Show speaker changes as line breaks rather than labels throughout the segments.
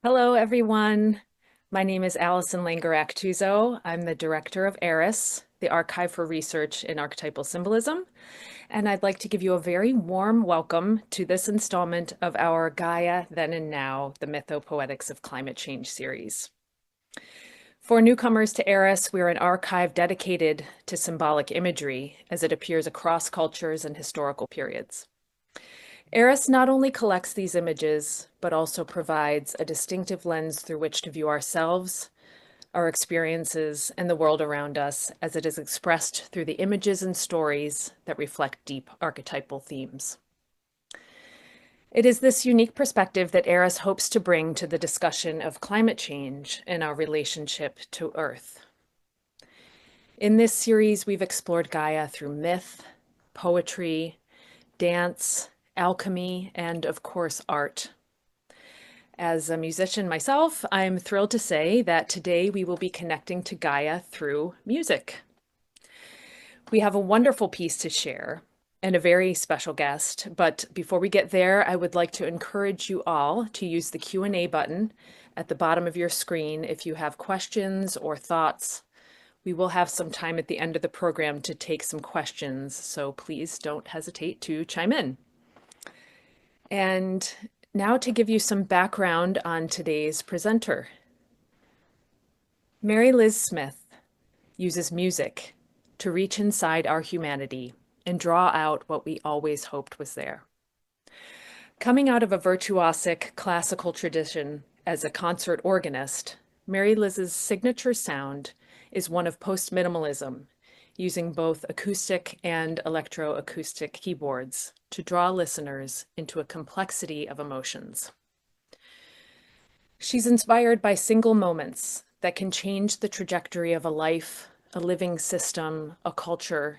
Hello, everyone. My name is Allison Langerak-Tuzo. I'm the director of ARIS, the Archive for Research in Archetypal Symbolism, and I'd like to give you a very warm welcome to this installment of our Gaia, Then and Now, the Mythopoetics of Climate Change series. For newcomers to ARIS, we're an archive dedicated to symbolic imagery as it appears across cultures and historical periods. ARIS not only collects these images, but also provides a distinctive lens through which to view ourselves, our experiences, and the world around us as it is expressed through the images and stories that reflect deep archetypal themes. It is this unique perspective that ARIS hopes to bring to the discussion of climate change and our relationship to Earth. In this series, we've explored Gaia through myth, poetry, dance, alchemy, and of course, art. As a musician myself, I'm thrilled to say that today we will be connecting to Gaia through music. We have a wonderful piece to share and a very special guest, but before we get there, I would like to encourage you all to use the Q&A button at the bottom of your screen if you have questions or thoughts. We will have some time at the end of the program to take some questions, so please don't hesitate to chime in. And now to give you some background on today's presenter. Maryliz Smith uses music to reach inside our humanity and draw out what we always hoped was there. Coming out of a virtuosic classical tradition as a concert organist, Maryliz's signature sound is one of post-minimalism, using both acoustic and electroacoustic keyboards to draw listeners into a complexity of emotions. She's inspired by single moments that can change the trajectory of a life, a living system, a culture,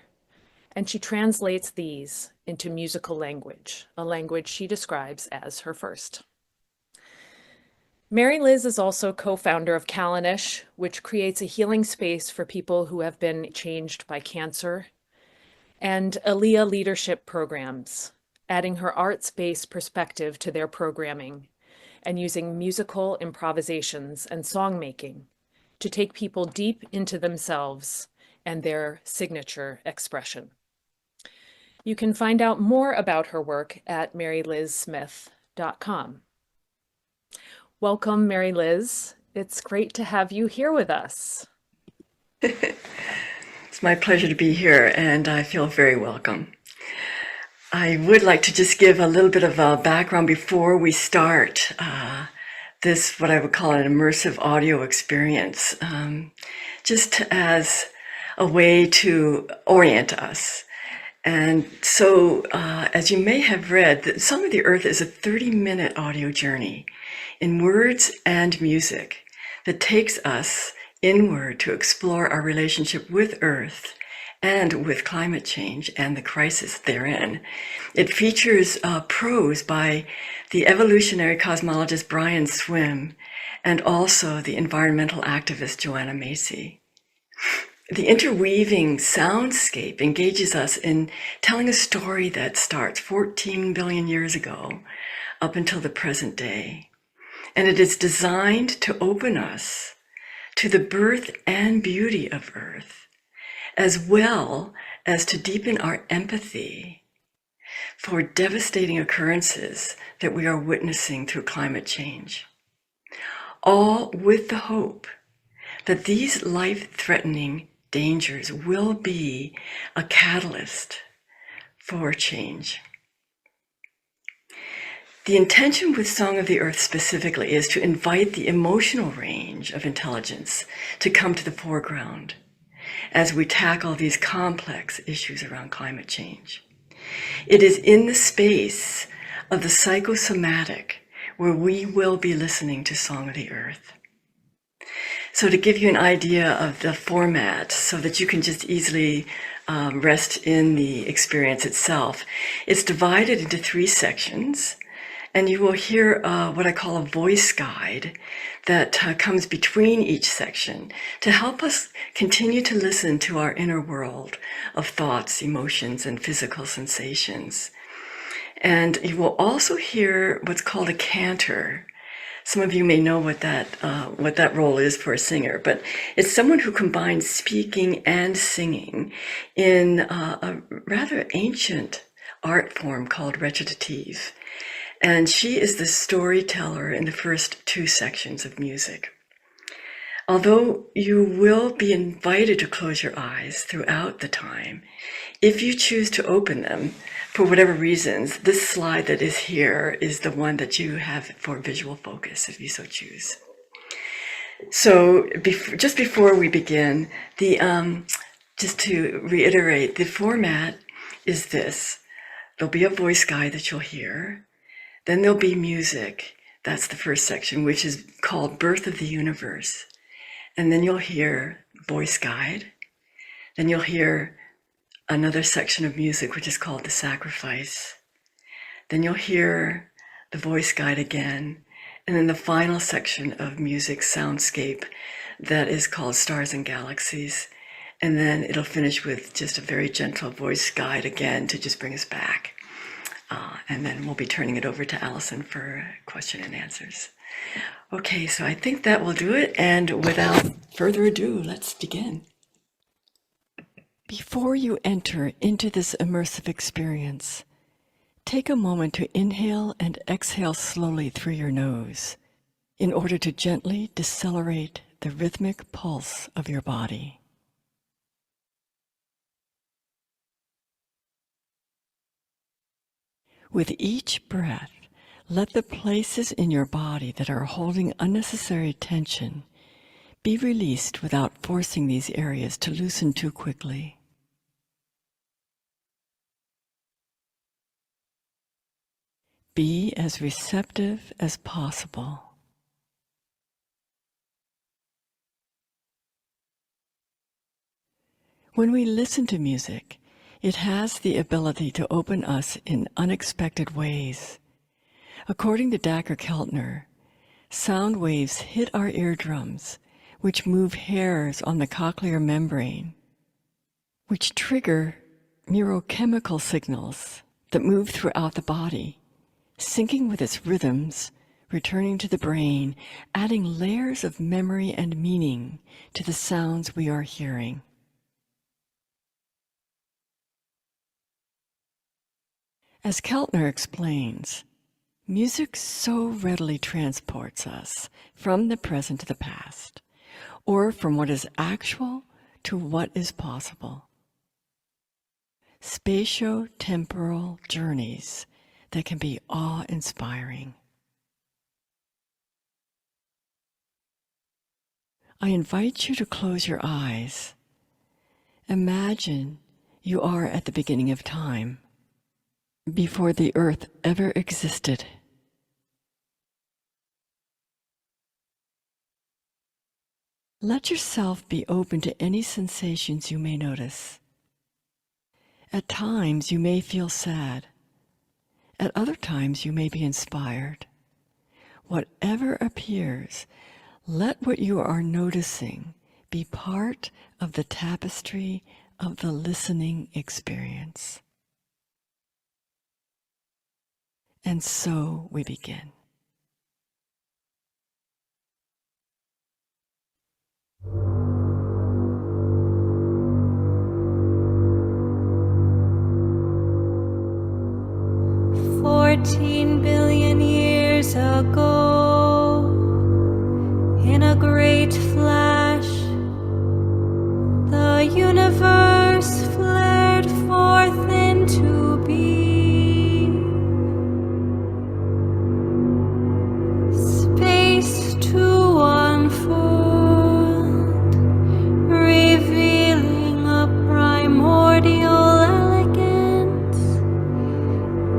and she translates these into musical language, a language she describes as her first. Maryliz is also co-founder of Callanish, which creates a healing space for people who have been changed by cancer, and Aliyah leadership programs, adding her arts-based perspective to their programming and using musical improvisations and songmaking to take people deep into themselves and their signature expression. You can find out more about her work at marylizsmith.com. Welcome, Maryliz. It's great to have you here with us.
It's my pleasure to be here, and I feel very welcome. I would like to just give a little bit of a background before we start this, what I would call an immersive audio experience, just as a way to orient us. And so, as you may have read, the Song of the Earth is a 30-minute audio journey in words and music that takes us inward to explore our relationship with Earth and with climate change and the crisis therein. It features prose by the evolutionary cosmologist Brian Swim and also the environmental activist Joanna Macy. The interweaving soundscape engages us in telling a story that starts 14 billion years ago up until the present day. And it is designed to open us to the birth and beauty of Earth, as well as to deepen our empathy for devastating occurrences that we are witnessing through climate change. All with the hope that these life-threatening dangers will be a catalyst for change. The intention with Song of the Earth specifically is to invite the emotional range of intelligence to come to the foreground as we tackle these complex issues around climate change. It is in the space of the psychosomatic where we will be listening to Song of the Earth. So to give you an idea of the format so that you can just easily rest in the experience itself, it's divided into 3 sections. And you will hear what I call a voice guide that comes between each section to help us continue to listen to our inner world of thoughts, emotions, and physical sensations. And you will also hear what's called a cantor, Some of you may know what that role is for a singer, but it's someone who combines speaking and singing in a rather ancient art form called recitative. And she is the storyteller in the first two sections of music. Although you will be invited to close your eyes throughout the time, if you choose to open them, for whatever reasons, this slide that is here is the one that you have for visual focus, if you so choose. So just before we begin, just to reiterate, the format is this. There'll be a voice guide that you'll hear. Then there'll be music. That's the first section, which is called Birth of the Universe. And then you'll hear voice guide. Then you'll hear another section of music, which is called the sacrifice. Then you'll hear the voice guide again. And then the final section of music soundscape that is called Stars and Galaxies. And then it'll finish with just a very gentle voice guide again to just bring us back. And then we'll be turning it over to Allison for question and answers. Okay, so I think that will do it. And without further ado, let's begin. Before you enter into this immersive experience, take a moment to inhale and exhale slowly through your nose in order to gently decelerate the rhythmic pulse of your body. With each breath, let the places in your body that are holding unnecessary tension be released without forcing these areas to loosen too quickly. Be as receptive as possible. When we listen to music, it has the ability to open us in unexpected ways. According to Dacher Keltner, sound waves hit our eardrums, which move hairs on the cochlear membrane, which trigger neurochemical signals that move throughout the body, syncing with its rhythms, returning to the brain, adding layers of memory and meaning to the sounds we are hearing. As Keltner explains, music so readily transports us from the present to the past, or from what is actual to what is possible. Spatio-temporal journeys that can be awe-inspiring. I invite you to close your eyes. Imagine you are at the beginning of time, before the earth ever existed. Let yourself be open to any sensations you may notice. At times you may feel sad. At other times you may be inspired. Whatever appears, let what you are noticing be part of the tapestry of the listening experience. And so we begin.
$14 billion years ago, in a great flash, the universe flared forth into being. Space to unfold, revealing a primordial elegance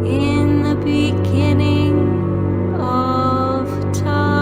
in the beginning of time.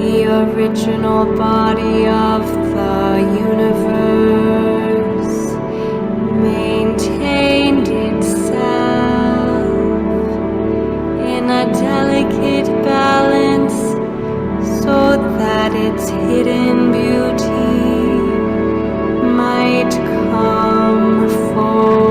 the original body of the universe maintained itself in a delicate balance so that its hidden beauty might come forth.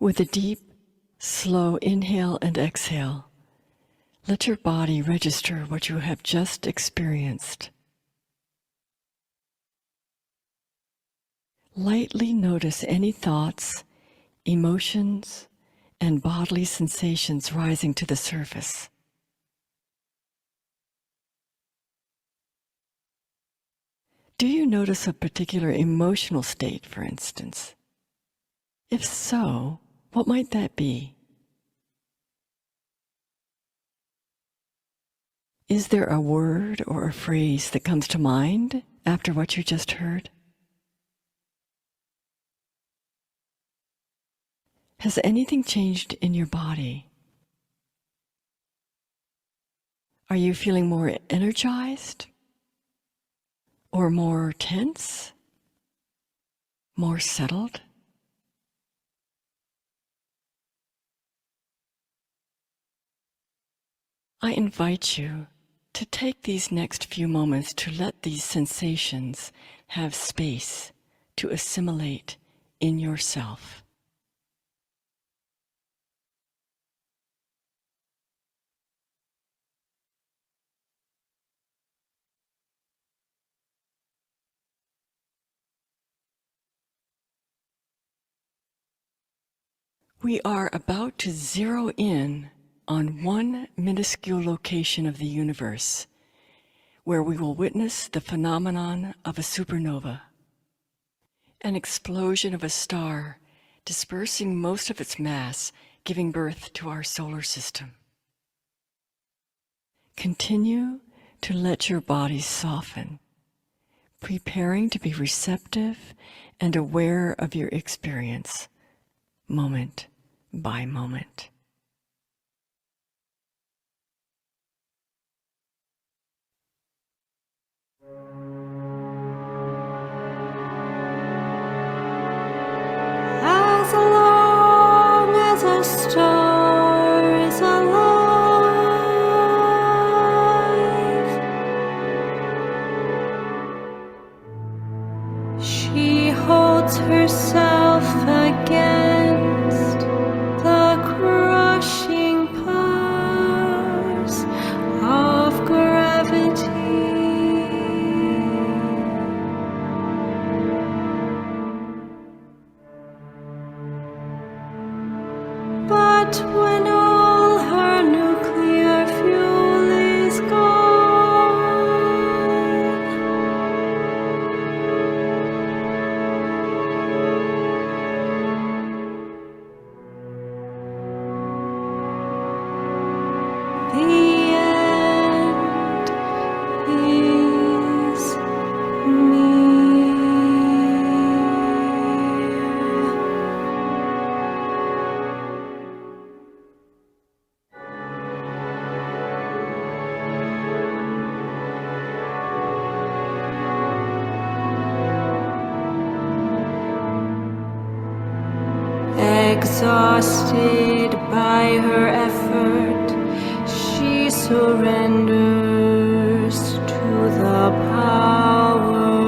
With a deep, slow inhale and exhale, let your body register what you have just experienced. Lightly notice any thoughts, emotions, and bodily sensations rising to the surface. Do you notice a particular emotional state, for instance? If so, what might that be? Is there a word or a phrase that comes to mind after what you just heard? Has anything changed in your body? Are you feeling more energized or more tense, more settled? I invite you to take these next few moments to let these sensations have space to assimilate in yourself. We are about to zero in on one minuscule location of the universe where we will witness the phenomenon of a supernova, an explosion of a star dispersing most of its mass, giving birth to our solar system. Continue to let your body soften, preparing to be receptive and aware of your experience, moment by moment.
As long as a star is alive, she holds herself against the crushing powers of gravity. But when all her nuclear fuel is gone, the end is near. Exhausted by her effort, she surrenders to the powers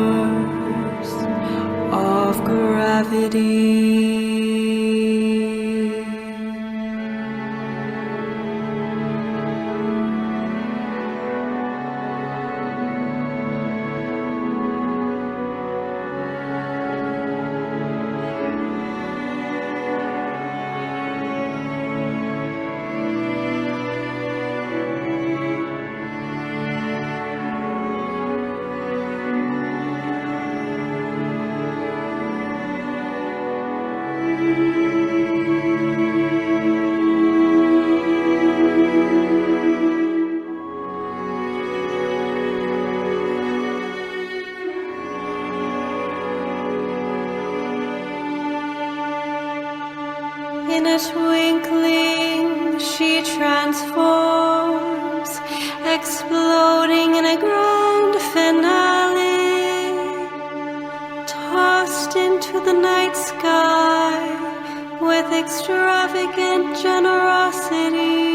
of gravity. In a twinkling, she transforms, exploding in a grand finale, tossed into the night sky with extravagant generosity.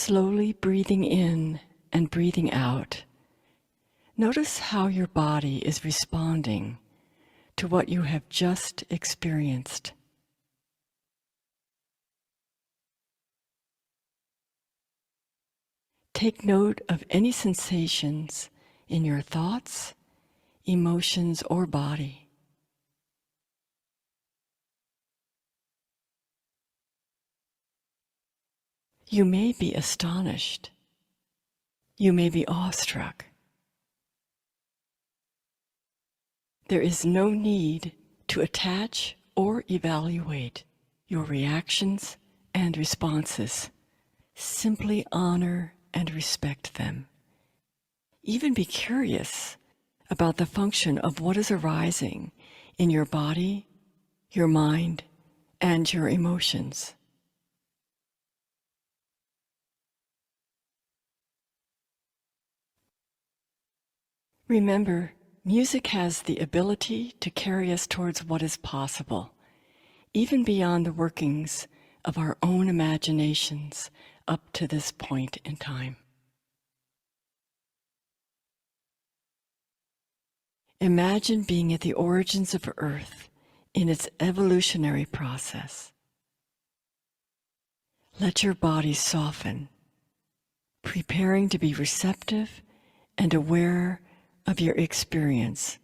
slowly breathing in and breathing out, notice how your body is responding to what you have just experienced. Take note of any sensations in your thoughts, emotions, or body. You may be astonished. You may be awestruck. There is no need to attach or evaluate your reactions and responses. Simply honor and respect them. Even be curious about the function of what is arising in your body, your mind, and your emotions. Remember, music has the ability to carry us towards what is possible, even beyond the workings of our own imaginations up to this point in time. Imagine being at the origins of Earth in its evolutionary process. Let your body soften, preparing to be receptive and aware of your experience.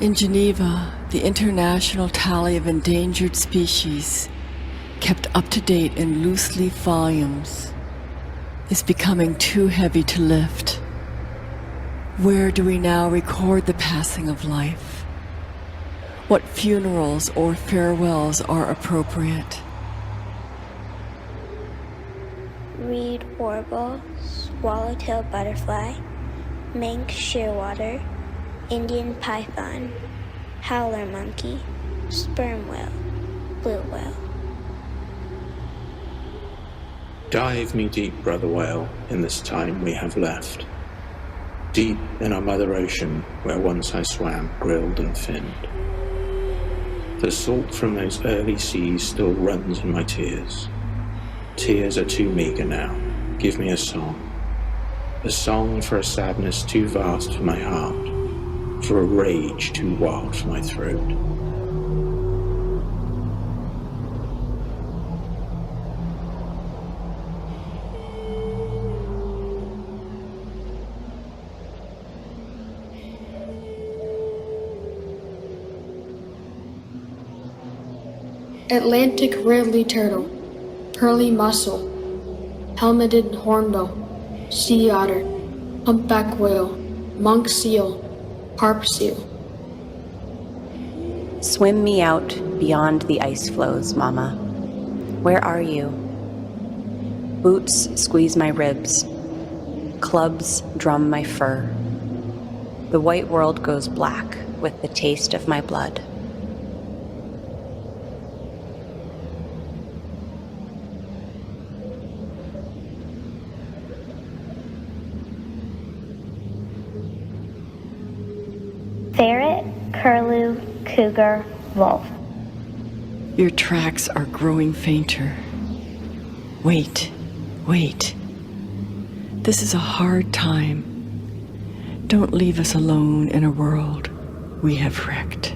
In Geneva, the international tally of endangered species, kept up to date in loose-leaf volumes, is becoming too heavy to lift. Where do we now record the passing of life? What funerals or farewells are appropriate?
Reed warble, swallowtail butterfly, mink shearwater, Indian python, howler monkey, sperm whale, blue whale.
Dive me deep, brother whale, in this time we have left. Deep in our mother ocean, where once I swam, grilled and finned. The salt from those early seas still runs in my tears. Tears are too meager now. Give me a song. A song for a sadness too vast for my heart, for a rage too wild for my throat.
Atlantic ridley turtle, pearly mussel, helmeted hornbill, sea otter, humpback whale, monk seal, harp seal.
Swim me out beyond the ice floes, Mama. Where are you? Boots squeeze my ribs. Clubs drum my fur. The white world goes black with the taste of my blood.
Ferret, curlew, cougar, wolf.
Your tracks are growing fainter. Wait, wait. This is a hard time. Don't leave us alone in a world we have wrecked.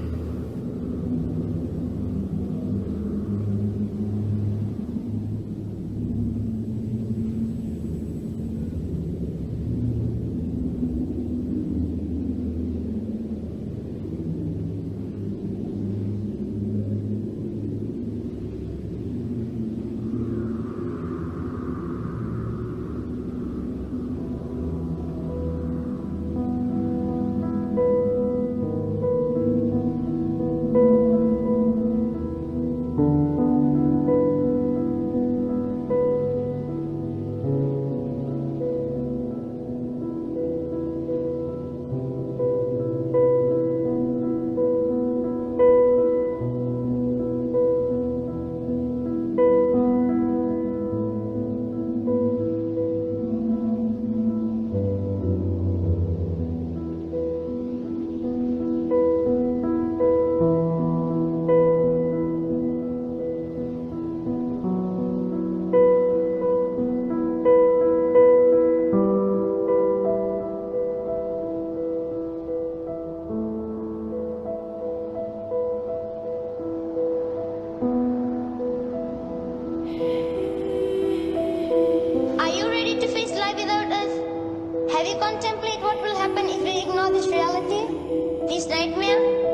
Are you ready to face life without us? Have you contemplated what will happen if we ignore this reality? This nightmare?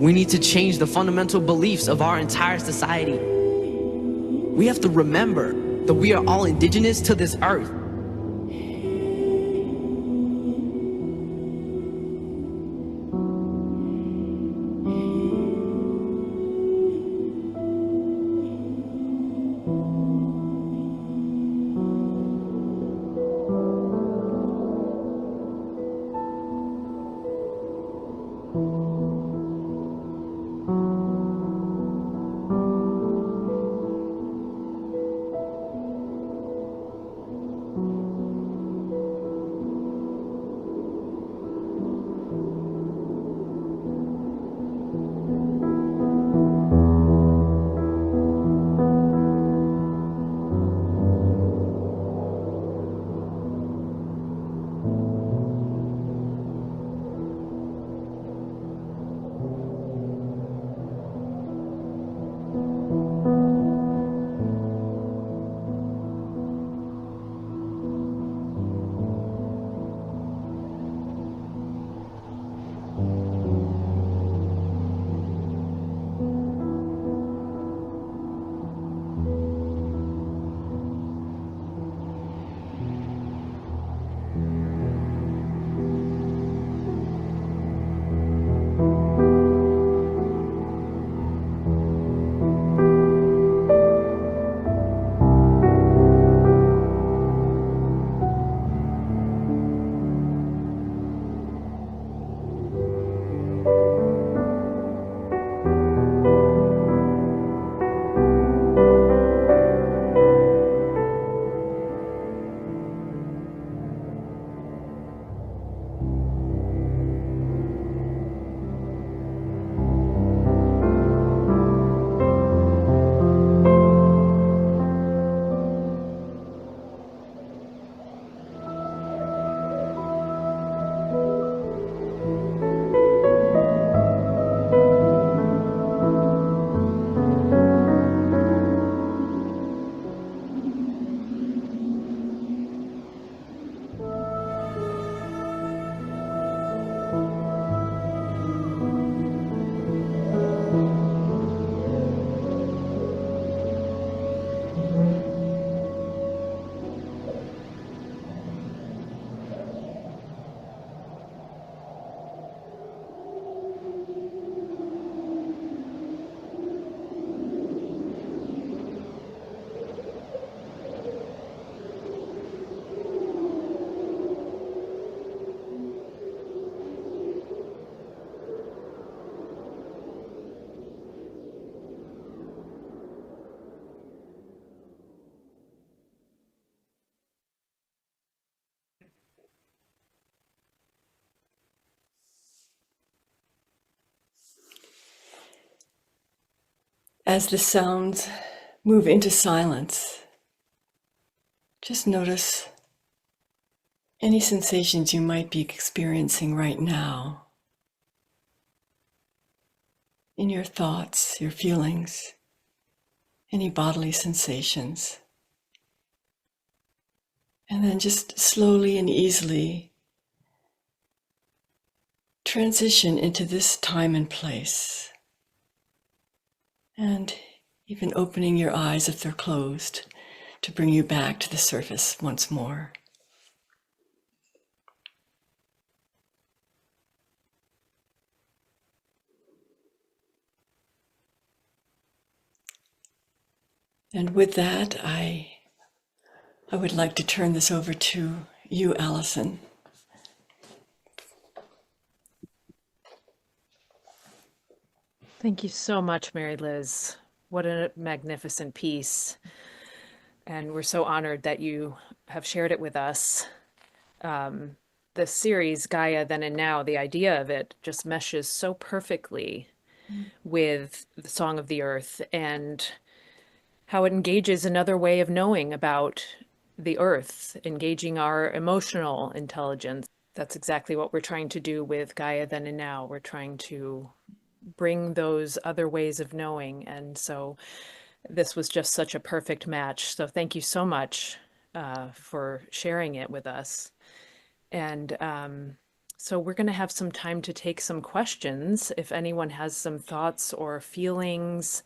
We need to change the fundamental beliefs of our entire society. We have to remember that we are all indigenous to this earth.
as the sounds move into silence, just notice any sensations you might be experiencing right now in your thoughts, your feelings, any bodily sensations. And then just slowly and easily transition into this time and place. And even opening your eyes if they're closed to bring you back to the surface once more. And with that, I would like to turn this over to you, Allison.
Thank you so much, Maryliz. What a magnificent piece. And we're so honored that you have shared it with us. The series, Gaia, Then and Now, the idea of it just meshes so perfectly with the Song of the Earth and how it engages another way of knowing about the Earth, engaging our emotional intelligence. That's exactly what we're trying to do with Gaia, Then and Now. We're trying to bring those other ways of knowing. And so this was just such a perfect match. So thank you so much for sharing it with us. And so we're going to have some time to take some questions. If anyone has some thoughts or feelings,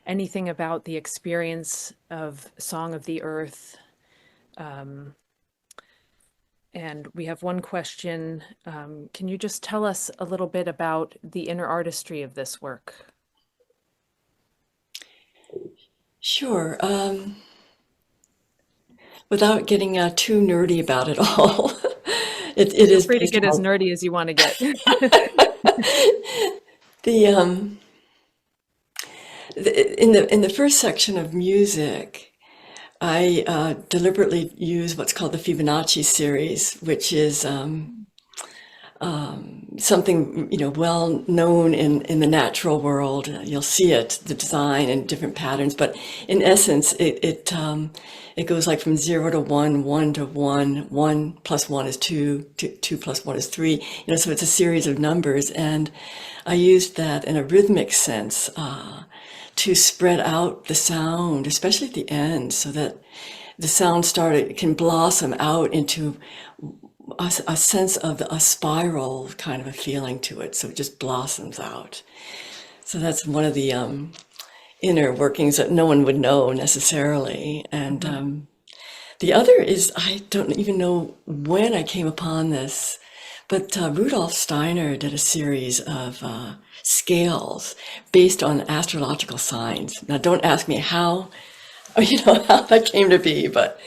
anything about the experience of Song of the Earth. And we have one question. Can you just tell us a little bit about the inner artistry of this work?
Sure. Without getting too nerdy about it all, it
Feel
is
free to
based
get as
on
nerdy as you want to get.
the in the first section of music. I deliberately use what's called the Fibonacci series, which is something well known in the natural world. You'll see it, the design and different patterns, but in essence, it goes like from 0 to 1, 1 to 1, 1 plus 1 is 2, 2 plus 1 is 3. So it's a series of numbers, and I used that in a rhythmic sense to spread out the sound, especially at the end, so that the sound can blossom out into a sense of a spiral kind of a feeling to it. So it just blossoms out. So that's one of the inner workings that no one would know necessarily. And the other is, I don't even know when I came upon this, but Rudolf Steiner did a series of scales based on astrological signs. Now, don't ask me how how that came to be, but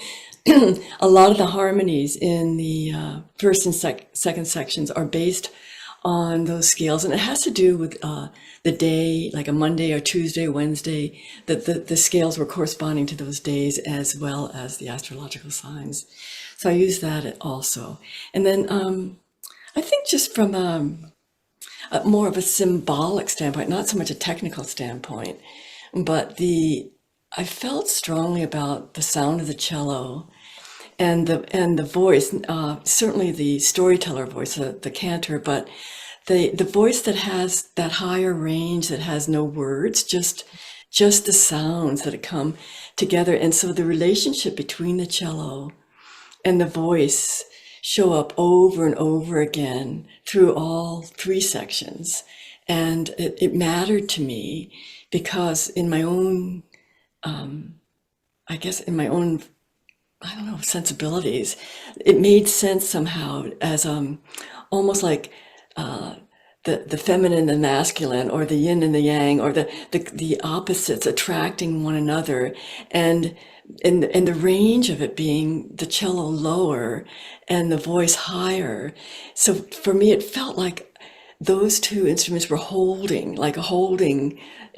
a lot of the harmonies in the first and second sections are based on those scales, and it has to do with the day, like a Monday or Tuesday, Wednesday, that the scales were corresponding to those days as well as the astrological signs. So I use that also. And then I think just from more of a symbolic standpoint, not so much a technical standpoint, but I felt strongly about the sound of the cello and the voice, certainly the storyteller voice, the cantor, but the voice that has that higher range, that has no words, just the sounds that come together. And so the relationship between the cello and the voice show up over and over again through all three sections. And it mattered to me because in my own, I guess in my own, I don't know, sensibilities, it made sense somehow as almost like the feminine and masculine, or the yin and the yang, or the opposites attracting one another, and the range of it being the cello lower and the voice higher. So for me, it felt like those two instruments were holding,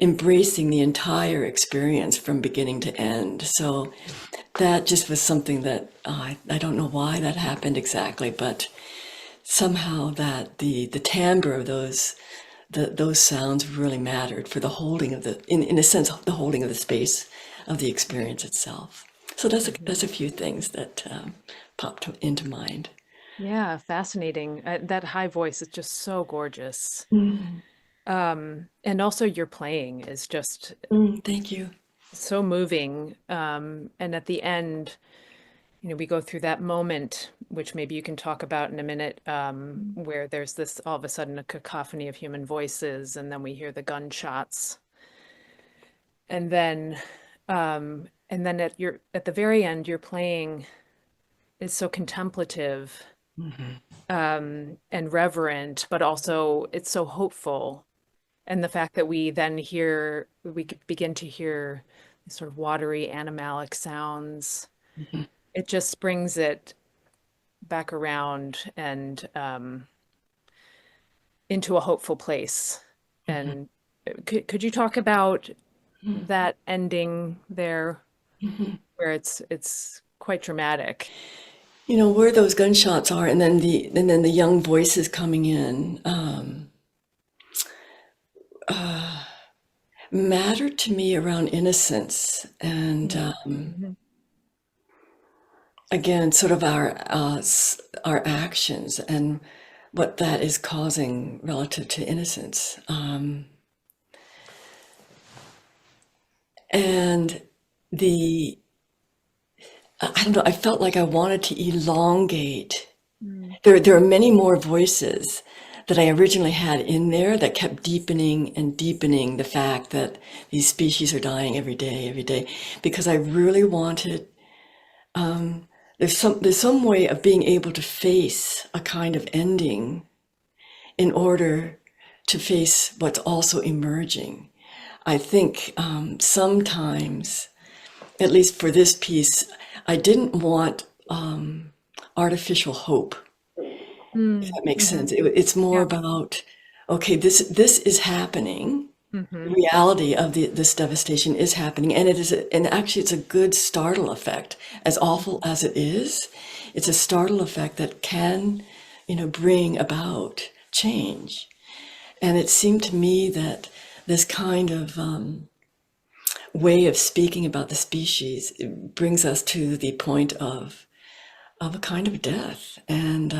embracing the entire experience from beginning to end. So that just was something that I don't know why that happened exactly, but somehow that the timbre of those those sounds really mattered for the holding of in a sense, the holding of the space of the experience itself. So that's a few things that popped into mind.
Yeah, fascinating. That high voice is just so gorgeous. And also your playing is just
Thank you.
so moving. And at the end, we go through that moment, which maybe you can talk about in a minute, where there's this all of a sudden a cacophony of human voices, and then we hear the gunshots. And then at the very end, your playing is so contemplative, and reverent, but also it's so hopeful. And the fact that we could begin to hear these sort of watery animalic sounds, it just brings it back around and into a hopeful place. And could you talk about that ending there, where it's quite dramatic?
Where those gunshots are, and then the young voices coming in, mattered to me around innocence and again, sort of our actions and what that is causing relative to innocence. And I don't know, I felt like I wanted to elongate. There are many more voices that I originally had in there that kept deepening and deepening the fact that these species are dying every day, because I really wanted, there's some way of being able to face a kind of ending in order to face what's also emerging. I think sometimes, at least for this piece, I didn't want artificial hope, if that makes sense. It's more about, okay, this is happening. The reality of this devastation is happening, and actually it's a good startle effect. As awful as it is, it's a startle effect that can, bring about change. And it seemed to me that this kind of way of speaking about the species brings us to the point of a kind of death, and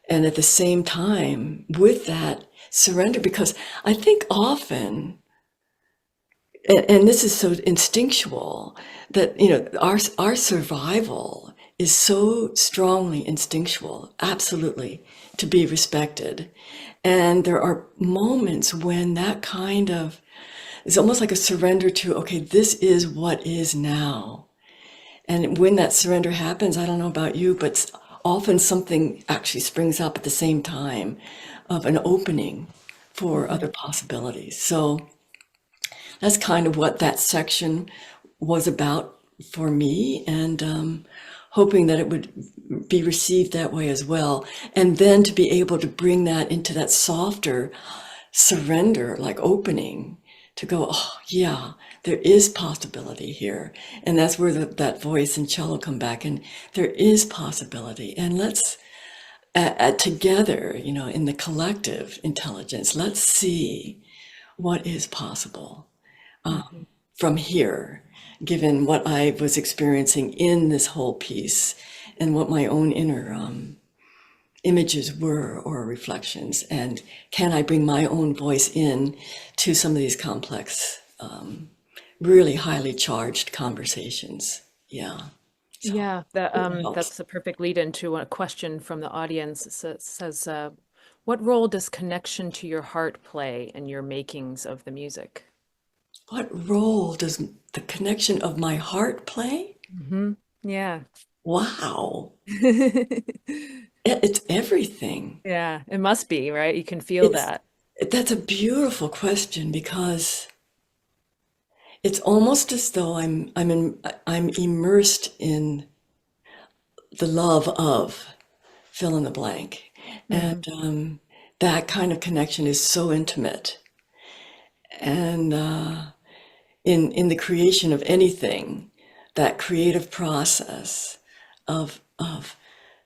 at the same time with that surrender, because I think often, and this is so instinctual, that our survival is so strongly instinctual, absolutely to be respected. And there are moments when that kind of it's almost like a surrender to, okay, this is what is now. And when that surrender happens, I don't know about you, but often something actually springs up at the same time of an opening for other possibilities. So that's kind of what that section was about for me, and hoping that it would be received that way as well. And then to be able to bring that into that softer surrender, like opening, to go, oh yeah, there is possibility here. And that's where that voice and cello come back, and there is possibility. And let's, together, in the collective intelligence, let's see what is possible from here, given what I was experiencing in this whole piece and what my own inner images were, or reflections, and can I bring my own voice in to some of these complex, really highly charged conversations. So
Yeah, that's a perfect lead into a question from the audience. It says, what role does connection to your heart play in your makings of the music?
what role does the connection of my heart play?
Yeah.
Wow. It's everything.
Yeah, it must be, right? You can feel that.
That's a beautiful question, because it's almost as though I'm immersed in the love of fill in the blank, and that kind of connection is so intimate, and in the creation of anything, that creative process of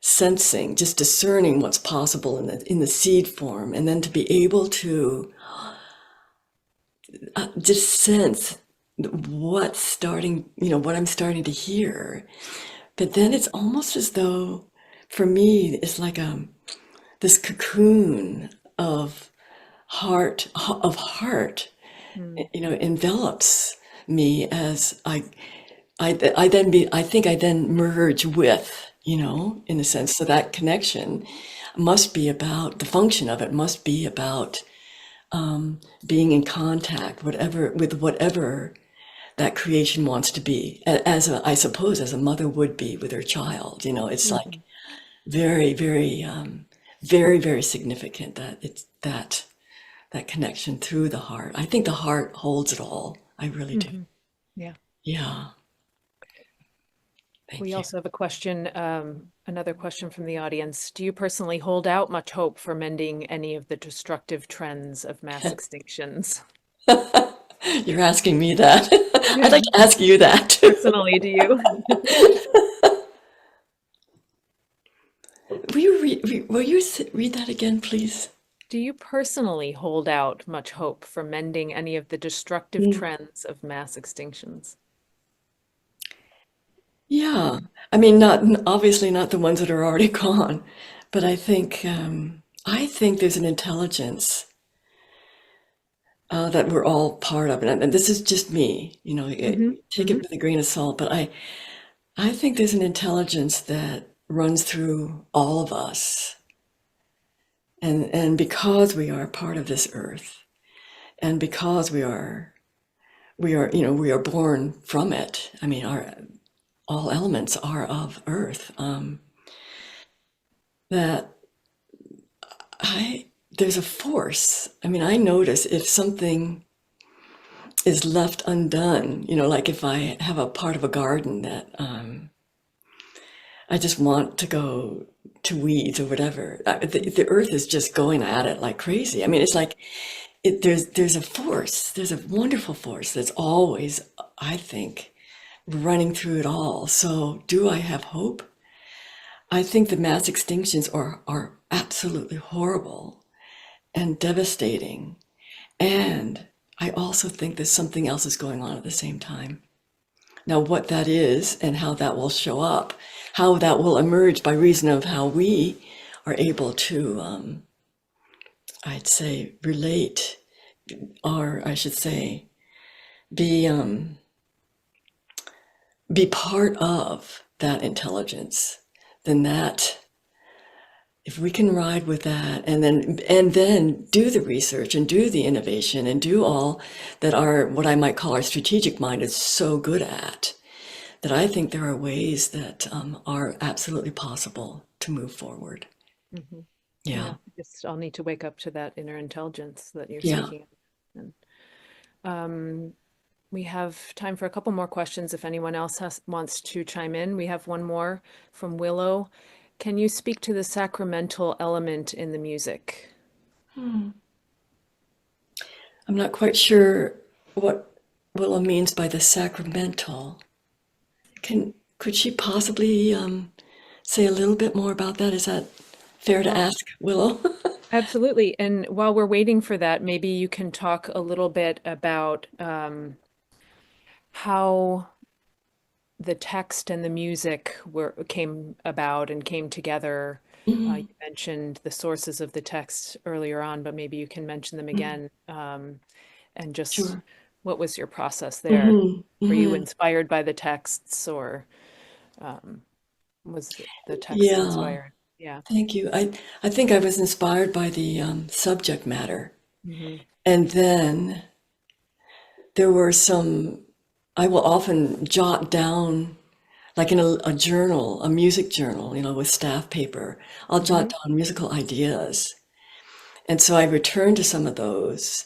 sensing, just discerning what's possible in the seed form, and then to be able to just sense what's starting, what I'm starting to hear. But then it's almost as though, for me, it's like this cocoon of heart, envelops me as I think I then merge with, in a sense. So that connection must be about, the function of it must be about being in contact, with whatever that creation wants to be, I suppose, as a mother would be with her child. It's like very, very, very, very significant that it's that connection through the heart. I think the heart holds it all. I really do.
Yeah.
Yeah. Thank
We
you.
also have a question, another question from the audience. Do you personally hold out much hope for mending any of the destructive trends of mass extinctions?
You're asking me that. I'd like to ask you that too.
Personally, do you?
Will you read that again, please?
Do you personally hold out much hope for mending any of the destructive trends of mass extinctions?
Yeah. I mean, obviously not the ones that are already gone, but I think there's an intelligence that we're all part of, and this is just me. Take it with a grain of salt. But I think there's an intelligence that runs through all of us, and because we are part of this earth, and because we are born from it. I mean, all elements are of earth. That there's a force. I mean, I notice if something is left undone, like if I have a part of a garden that I just want to go to weeds or whatever, the earth is just going at it like crazy. I mean, it's like there's a force, there's a wonderful force that's always, I think, running through it all. So do I have hope? I think the mass extinctions are absolutely horrible and devastating. And I also think that something else is going on at the same time. Now, what that is and how that will show up, how that will emerge by reason of how we are able to, I'd say, relate, or I should say, be part of that intelligence, then that, if we can ride with that and then do the research and do the innovation and do all that what I might call our strategic mind is so good at, that I think there are ways that are absolutely possible to move forward. Yeah.
I'll need to wake up to that inner intelligence that you're
Yeah.
speaking of. And we have time for a couple more questions if anyone else wants to chime in. We have one more from Willow. Can you speak to the sacramental element in the music?
I'm not quite sure what Willow means by the sacramental. Could she possibly say a little bit more about that? Is that fair to ask, Willow?
Absolutely. And while we're waiting for that, maybe you can talk a little bit about how the text and the music came about and came together. You mentioned the sources of the text earlier on, but maybe you can mention them again. And just
Sure.
what was your process there? Were you inspired by the texts, or was the text
Yeah.
inspired? Yeah.
Thank you. I think I was inspired by the subject matter. And then there were I will often jot down, like in a journal, a music journal, with staff paper, I'll jot down musical ideas. And so I returned to some of those,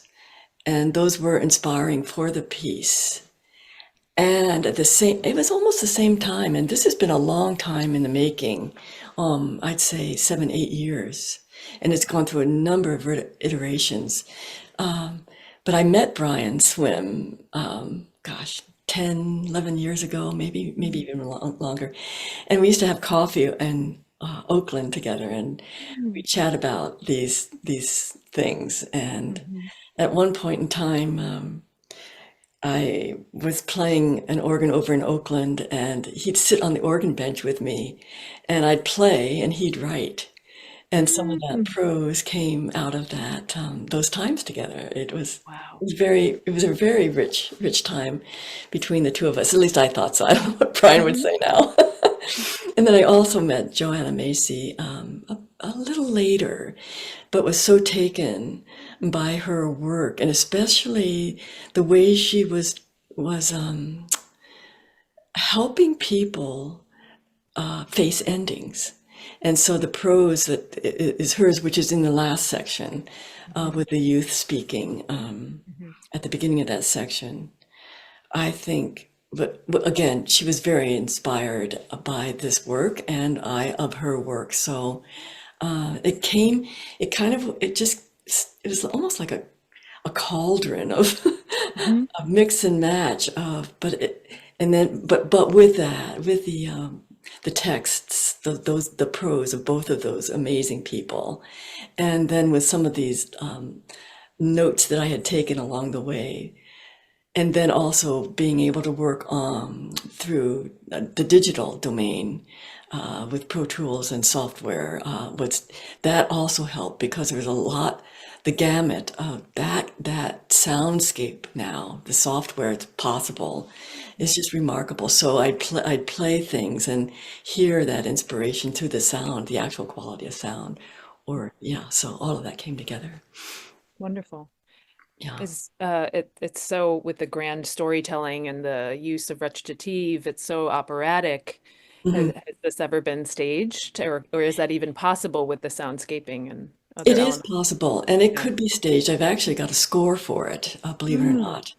and those were inspiring for the piece. And it was almost the same time, and this has been a long time in the making, I'd say 7, 8 years, and it's gone through a number of iterations. But I met Brian Swim, 10, 11 years ago, maybe even longer. And we used to have coffee, and Oakland together, and we chat about these things. And
Mm-hmm.
at one point in time, I was playing an organ over in Oakland, and he'd sit on the organ bench with me, and I'd play, and he'd write. And some of that prose came out of that those times together.
Wow.
It was a very rich time between the two of us. At least I thought so. I don't know what Brian would
Mm-hmm.
say now. And then I also met Joanna Macy a little later, but was so taken by her work, and especially the way she was helping people face endings. And so the prose that is hers, which is in the last section, with the youth speaking
Mm-hmm.
at the beginning of that section, I think, but again, she was very inspired by this work, and I of her work. So it came, it kind of, it just, it was almost like a cauldron of
Mm-hmm.
a mix and match of, and then, but with that, with the texts, the prose of both of those amazing people, and then with some of these notes that I had taken along the way, and then also being able to work through the digital domain with Pro Tools and software, that also helped, because there's a lot, the gamut of that soundscape now, the software it's possible is just remarkable. So I'd play things and hear that inspiration through the sound, the actual quality of sound, or yeah. So all of that came together.
Wonderful.
Yeah.
It's so, with the grand storytelling and the use of recitative, it's so operatic.
Mhm.
Has this ever been staged, or is that even possible with the soundscaping and
It
other
is
elements?
possible, and it
Yeah.
could be staged. I've actually got a score for it, believe it or
Mm.
not.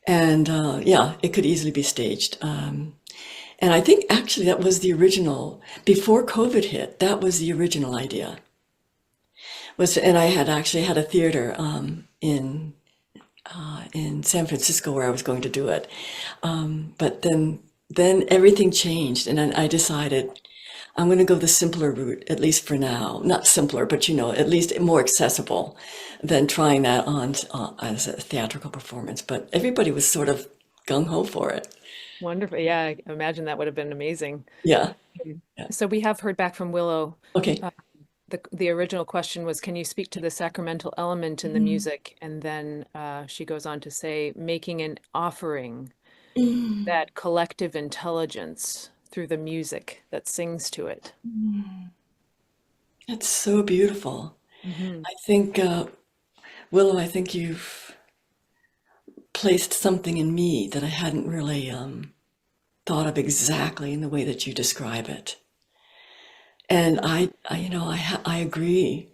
And yeah, it could easily be staged. And I think actually that was the original, before COVID hit, that was the original idea. And I had actually had a theater in San Francisco where I was going to do it. But then everything changed, and then I decided I'm going to go the simpler route, at least for now. Not simpler, but at least more accessible than trying that on as a theatrical performance. But everybody was sort of gung ho for it.
Wonderful. Yeah, I imagine that would have been amazing.
Yeah.
Mm.
Yeah.
So we have heard back from Willow.
Okay.
Uh, the original question was, can you speak to the sacramental element in the
Mm.
music? And then she goes on to say, making an offering,
Mm.
that collective intelligence through the music that sings to it.
That's so beautiful.
Hmm.
I think, Willow, I think you've placed something in me that I hadn't really thought of exactly in the way that you describe it. And I agree.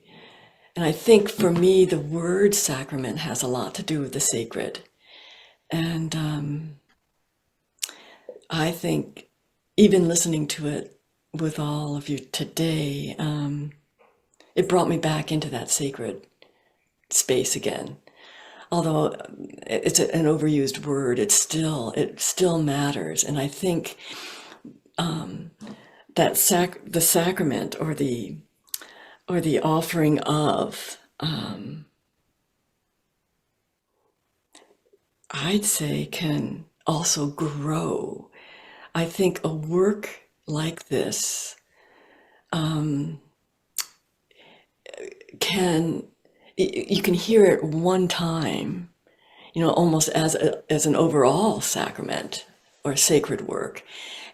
And I think for me, the word sacrament has a lot to do with the sacred. And I think even listening to it with all of you today, it brought me back into that sacred space again. Although it's an overused word, it still matters. And I think that the sacrament, or the offering of, I'd say, can also grow. I think a work like this can, you can hear it one time, almost as an overall sacrament or sacred work.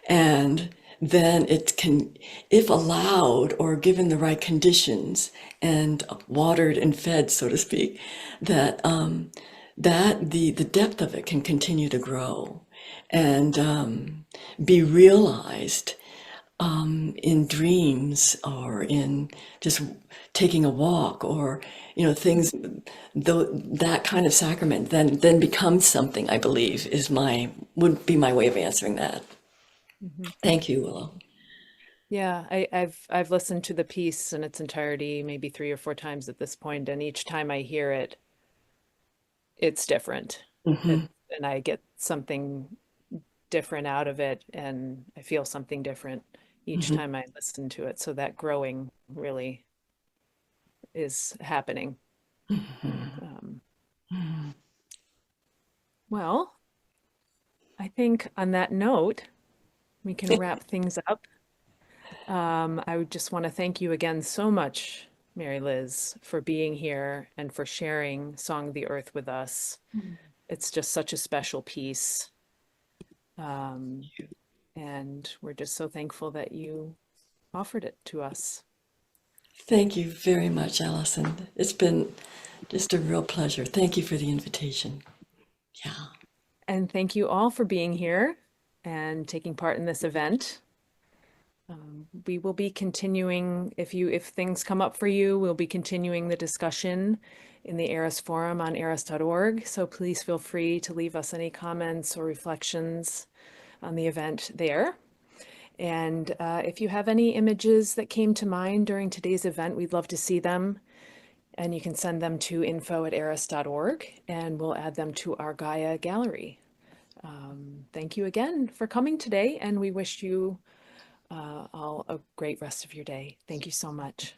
And then it can, if allowed or given the right conditions and watered and fed, so to speak, that the depth of it can continue to grow and be realized in dreams, or in just taking a walk, or things, though, that kind of sacrament then becomes something, I believe, would be my way of answering that.
Hmm.
Thank you, Willow.
Yeah, I've listened to the piece in its entirety maybe 3 or 4 times at this point, and each time I hear it, it's different.
Hmm.
And I get something different out of it, and I feel something different each time I listen to it. So that growing really is happening. Well, I think on that note, we can wrap things up. I would just want to thank you again so much, Maryliz, for being here and for sharing Song of the Earth with us. It's just such a special piece. And we're just so thankful that you offered it to us.
Thank you very much, Allison. It's been just a real pleasure. Thank you for the invitation. Yeah.
And thank you all for being here and taking part in this event. We will be continuing, if things come up for you, we'll be continuing the discussion in the Eris forum on eris.org. So please feel free to leave us any comments or reflections on the event there. And if you have any images that came to mind during today's event, we'd love to see them. And you can send them to info@eris.org and we'll add them to our Gaia gallery. Thank you again for coming today, and we wish you all a great rest of your day. Thank you so much.